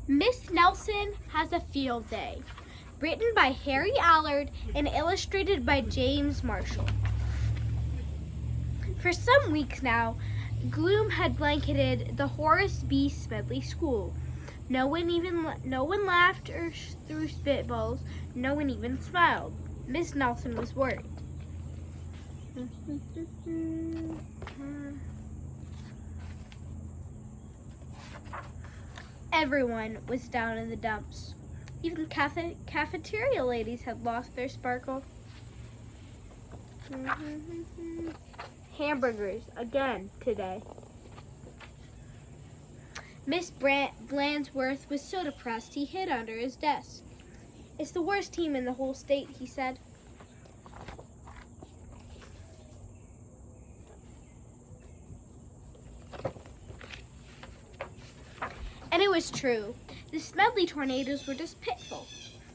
Miss Nelson Has a Field Day. Written by Harry Allard and illustrated by James Marshall. For some weeks now, gloom had blanketed the Horace B. Smedley School. No one laughed or threw spitballs. No one even smiled. Miss Nelson was worried. Everyone was down in the dumps. Even cafeteria ladies had lost their sparkle. Hamburgers again today. Miss Blandsworth was so depressed he hid under his desk. "It's the worst team in the whole state," he said. And it was true. The Smedley Tornadoes were just pitiful.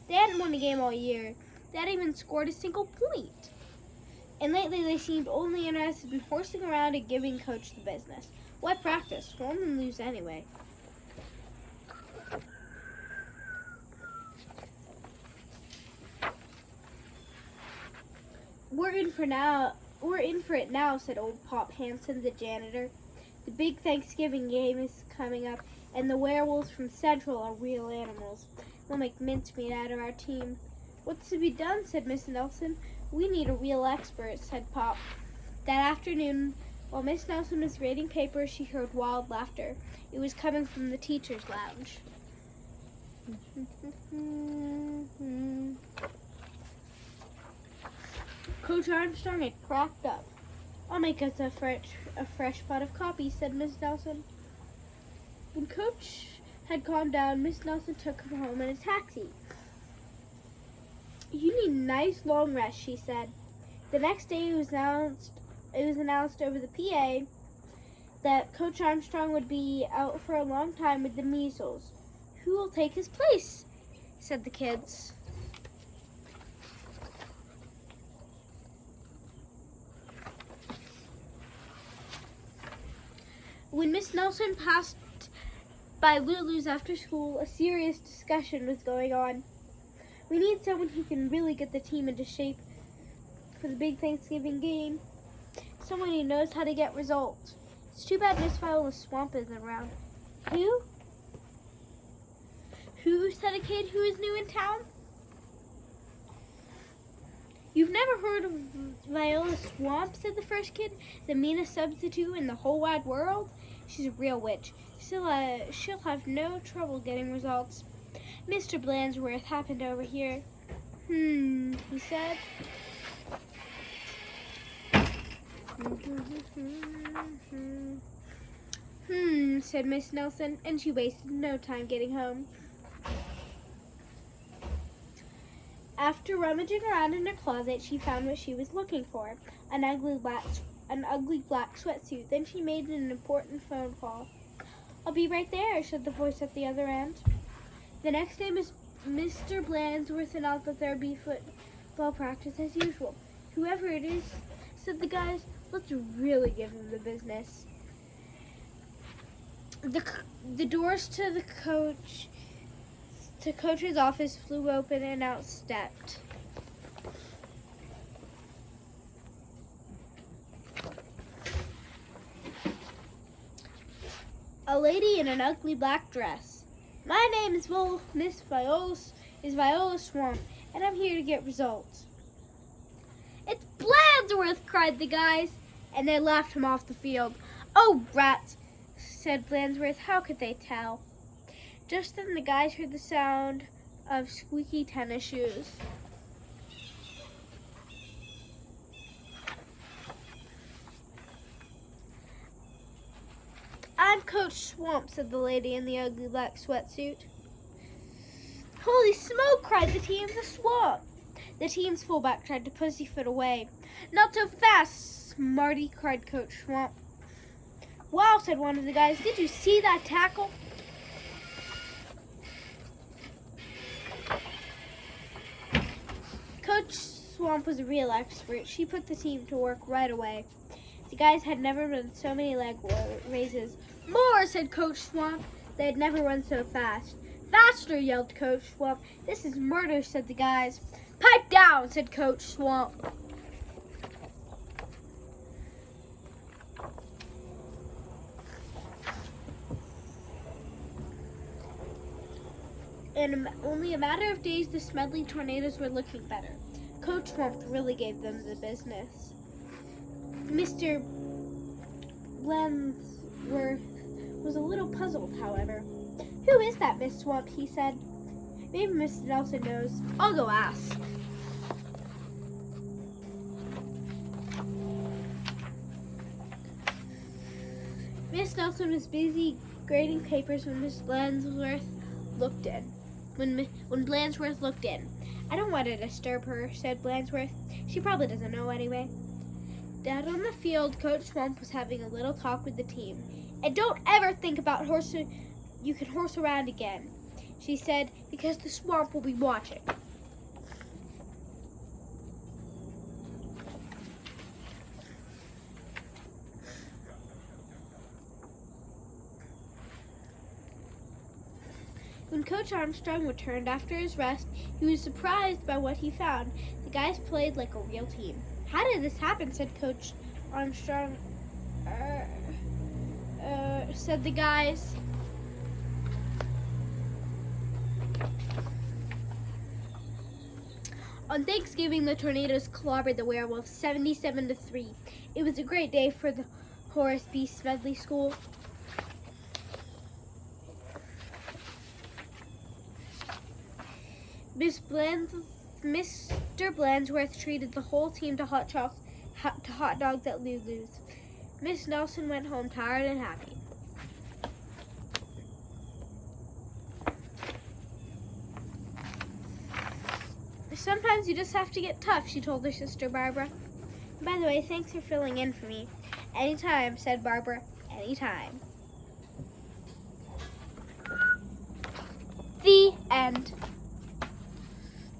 They hadn't won a game all year. They hadn't even scored a single point. And lately they seemed only interested in horsing around and giving Coach the business. Why practice? Won't and lose anyway. We're in for it now, said old Pop Hansen, the janitor. The big Thanksgiving game is coming up, and the werewolves from Central are real animals. They'll make mincemeat out of our team. What's to be done, said Miss Nelson. We need a real expert, said Pop. That afternoon, while Miss Nelson was reading papers, she heard wild laughter. It was coming from the teacher's lounge. Coach Armstrong had cracked up. "I'll make us a fresh pot of coffee," said Miss Nelson. When Coach had calmed down, Miss Nelson took him home in a taxi. "You need a nice long rest," she said. The next day it was announced over the PA that Coach Armstrong would be out for a long time with the measles. "Who will take his place?" said the kids. When Miss Nelson passed by Lulu's after school, a serious discussion was going on. "We need someone who can really get the team into shape for the big Thanksgiving game. Someone who knows how to get results. It's too bad Miss Viola Swamp isn't around." "Who?" said a kid who was new in town. "You've never heard of Viola Swamp," said the first kid. "The meanest substitute in the whole wide world. She's a real witch. She'll have no trouble getting results. Mr. Blandsworth happened over here." He said. Said Miss Nelson, and she wasted no time getting home. After rummaging around in her closet, she found what she was looking for, an ugly black sweatsuit. Then she made an important phone call. "I'll be right there," said the voice at the other end. The next day, Mr. Blandsworth announced that there would be football practice as usual. "Whoever it is," said the guys, "let's really give him the business." The doors to the coach's office flew open and out stepped a lady in an ugly black dress. "My name is Miss Viola Swamp, and I'm here to get results." "It's Blandsworth!" cried the guys, and they laughed him off the field. "Oh, rats!" said Blandsworth. "How could they tell?" Just then the guys heard the sound of squeaky tennis shoes. "I'm Coach Swamp," said the lady in the ugly black sweatsuit. "Holy smoke!" cried the team. "The Swamp!" The team's fullback tried to pussyfoot away. "Not so fast, smarty!" cried Coach Swamp. "Wow," said one of the guys. "Did you see that tackle?" Coach Swamp was a real expert. She put the team to work right away. The guys had never run so many leg raises. "More," said Coach Swamp. They had never run so fast. Faster, yelled Coach Swamp. This is murder, said the guys. Pipe down, said Coach Swamp. In only a matter of days, the Smedley tornadoes were looking better. Coach Swamp really gave them the business. Mr. Blensworth was a little puzzled, however. Who is that, Miss Swamp? He said. Maybe Miss Nelson knows. I'll go ask. Miss Nelson was busy grading papers when Miss Blensworth looked in. When Blensworth looked in. I don't want to disturb her, said Blensworth. She probably doesn't know anyway. Down on the field, Coach Swamp was having a little talk with the team. And don't ever think about you can horse around again, she said, because the swamp will be watching. When Coach Armstrong returned after his rest, he was surprised by what he found. The guys played like a real team. How did this happen, said Coach Armstrong. Said the guys. On Thanksgiving, the tornadoes clobbered the werewolves 77-3. It was a great day for the Horace B. Smedley School. Mr. Blensworth treated the whole team to hot dogs at Lulu's. Miss Nelson went home tired and happy. Sometimes you just have to get tough, she told her sister Barbara. By the way, thanks for filling in for me. Anytime, said Barbara. Anytime.